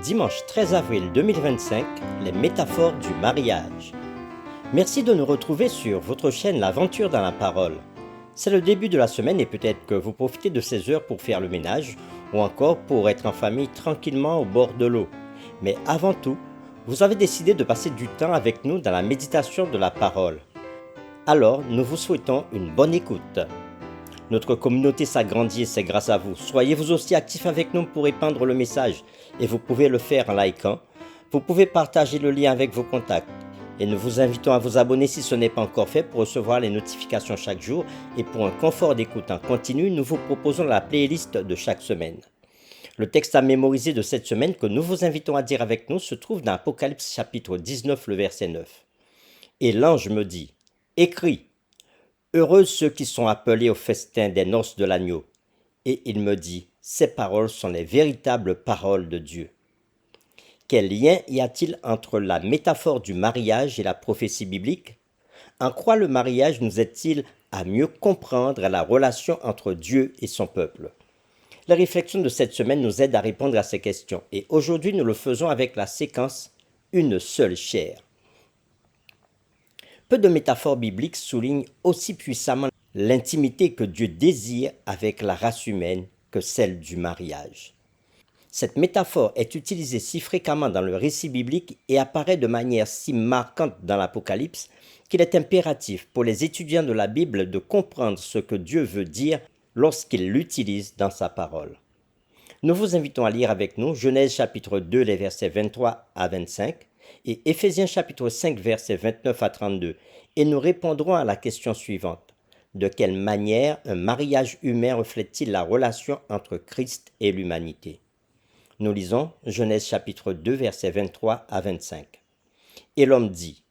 Dimanche 13 avril 2025, les métaphores du mariage. Merci de nous retrouver sur votre chaîne L'Aventure dans la Parole. C'est le début de la semaine et peut-être que vous profitez de ces heures pour faire le ménage ou encore pour être en famille tranquillement au bord de l'eau. Mais avant tout, vous avez décidé de passer du temps avec nous dans la méditation de la parole. Alors, nous vous souhaitons une bonne écoute. Notre communauté s'agrandit et c'est grâce à vous. Soyez vous aussi actifs avec nous pour épandre le message et vous pouvez le faire en likant. Vous pouvez partager le lien avec vos contacts et nous vous invitons à vous abonner si ce n'est pas encore fait pour recevoir les notifications chaque jour et pour un confort d'écoute en continu, nous vous proposons la playlist de chaque semaine. Le texte à mémoriser de cette semaine que nous vous invitons à dire avec nous se trouve dans Apocalypse chapitre 19, le verset 9. Et l'ange me dit, écris, heureux ceux qui sont appelés au festin des noces de l'agneau. Et il me dit, ces paroles sont les véritables paroles de Dieu. Quel lien y a-t-il entre la métaphore du mariage et la prophétie biblique? En quoi le mariage nous aide-t-il à mieux comprendre la relation entre Dieu et son peuple? La réflexion de cette semaine nous aide à répondre à ces questions et aujourd'hui nous le faisons avec la séquence « Une seule chair ». Peu de métaphores bibliques soulignent aussi puissamment l'intimité que Dieu désire avec la race humaine que celle du mariage. Cette métaphore est utilisée si fréquemment dans le récit biblique et apparaît de manière si marquante dans l'Apocalypse qu'il est impératif pour les étudiants de la Bible de comprendre ce que Dieu veut dire lorsqu'il l'utilise dans sa parole. Nous vous invitons à lire avec nous Genèse chapitre 2, les versets 23 à 25 et Éphésiens chapitre 5, versets 29 à 32, et nous répondrons à la question suivante. De quelle manière un mariage humain reflète-t-il la relation entre Christ et l'humanité? Nous lisons Genèse chapitre 2, versets 23 à 25. Et l'homme dit,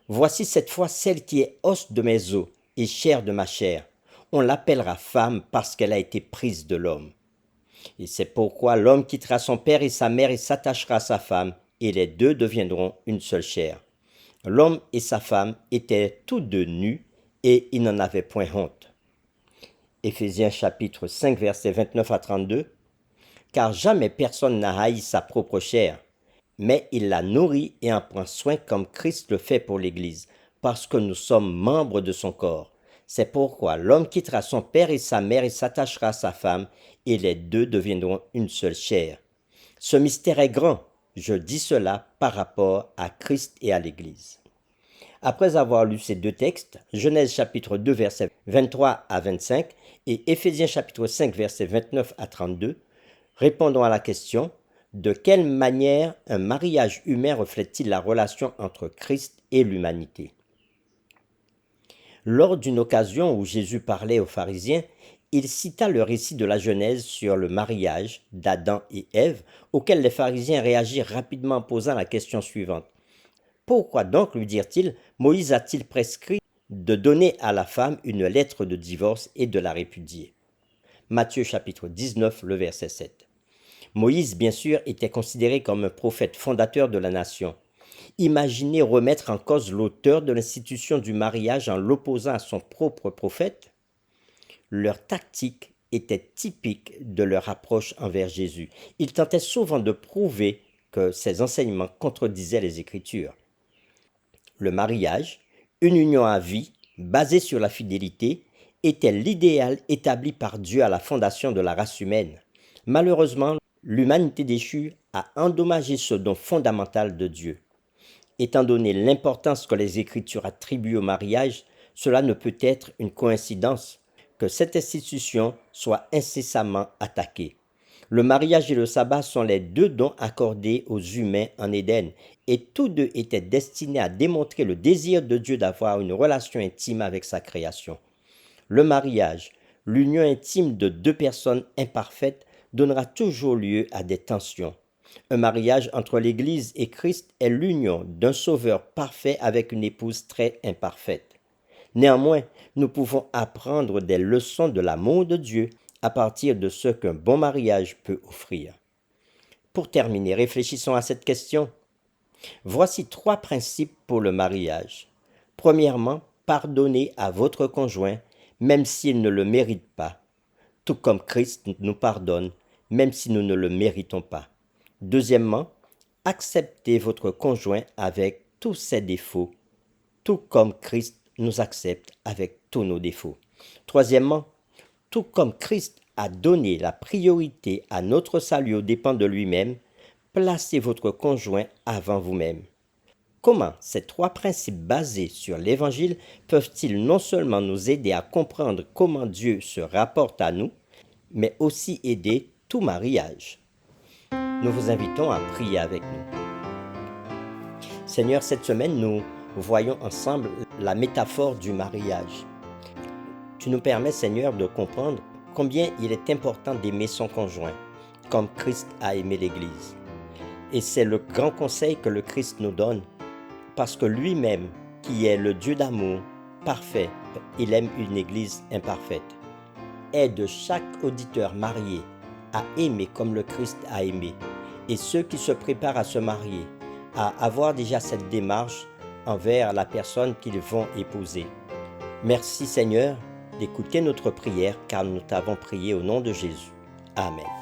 voici cette fois celle qui est os de mes os et chair de ma chair. On l'appellera femme parce qu'elle a été prise de l'homme. Et c'est pourquoi l'homme quittera son père et sa mère et s'attachera à sa femme, et les deux deviendront une seule chair. L'homme et sa femme étaient tous deux nus, et ils n'en avaient point honte. Éphésiens chapitre 5, versets 29 à 32. Car jamais personne n'a haï sa propre chair, mais il la nourrit et en prend soin comme Christ le fait pour l'Église, parce que nous sommes membres de son corps. C'est pourquoi l'homme quittera son père et sa mère et s'attachera à sa femme, et les deux deviendront une seule chair. Ce mystère est grand, je dis cela par rapport à Christ et à l'Église. Après avoir lu ces deux textes, Genèse chapitre 2 versets 23 à 25 et Éphésiens chapitre 5 versets 29 à 32, répondons à la question, de quelle manière un mariage humain reflète-t-il la relation entre Christ et l'humanité? Lors d'une occasion où Jésus parlait aux pharisiens, il cita le récit de la Genèse sur le mariage d'Adam et Ève, auquel les pharisiens réagirent rapidement en posant la question suivante. Pourquoi donc, lui dirent-ils, Moïse a-t-il prescrit de donner à la femme une lettre de divorce et de la répudier? Matthieu chapitre 19, le verset 7. Moïse, bien sûr, était considéré comme un prophète fondateur de la nation. Imaginez remettre en cause l'auteur de l'institution du mariage en l'opposant à son propre prophète? Leur tactique était typique de leur approche envers Jésus. Ils tentaient souvent de prouver que ses enseignements contredisaient les Écritures. Le mariage, une union à vie, basée sur la fidélité, était l'idéal établi par Dieu à la fondation de la race humaine. Malheureusement, l'humanité déchue a endommagé ce don fondamental de Dieu. Étant donné l'importance que les Écritures attribuent au mariage, cela ne peut être une coïncidence que cette institution soit incessamment attaquée. Le mariage et le sabbat sont les deux dons accordés aux humains en Éden, et tous deux étaient destinés à démontrer le désir de Dieu d'avoir une relation intime avec sa création. Le mariage, l'union intime de deux personnes imparfaites, donnera toujours lieu à des tensions. Un mariage entre l'Église et Christ est l'union d'un sauveur parfait avec une épouse très imparfaite. Néanmoins, nous pouvons apprendre des leçons de l'amour de Dieu à partir de ce qu'un bon mariage peut offrir. Pour terminer, réfléchissons à cette question. Voici 3 principes pour le mariage. Premièrement, pardonnez à votre conjoint, même s'il ne le mérite pas, tout comme Christ nous pardonne, même si nous ne le méritons pas. Deuxièmement, acceptez votre conjoint avec tous ses défauts, tout comme Christ nous accepte avec tous nos défauts. Troisièmement, tout comme Christ a donné la priorité à notre salut aux dépens de lui-même, placez votre conjoint avant vous-même. Comment ces trois principes basés sur l'Évangile peuvent-ils non seulement nous aider à comprendre comment Dieu se rapporte à nous, mais aussi aider tout mariage? Nous vous invitons à prier avec nous. Seigneur, cette semaine, nous voyons ensemble la métaphore du mariage. Tu nous permets, Seigneur, de comprendre combien il est important d'aimer son conjoint, comme Christ a aimé l'Église. Et c'est le grand conseil que le Christ nous donne, parce que lui-même, qui est le Dieu d'amour parfait, il aime une Église imparfaite. Aide chaque auditeur marié à aimer comme le Christ a aimé, et ceux qui se préparent à se marier, à avoir déjà cette démarche envers la personne qu'ils vont épouser. Merci Seigneur d'écouter notre prière, car nous t'avons prié au nom de Jésus. Amen.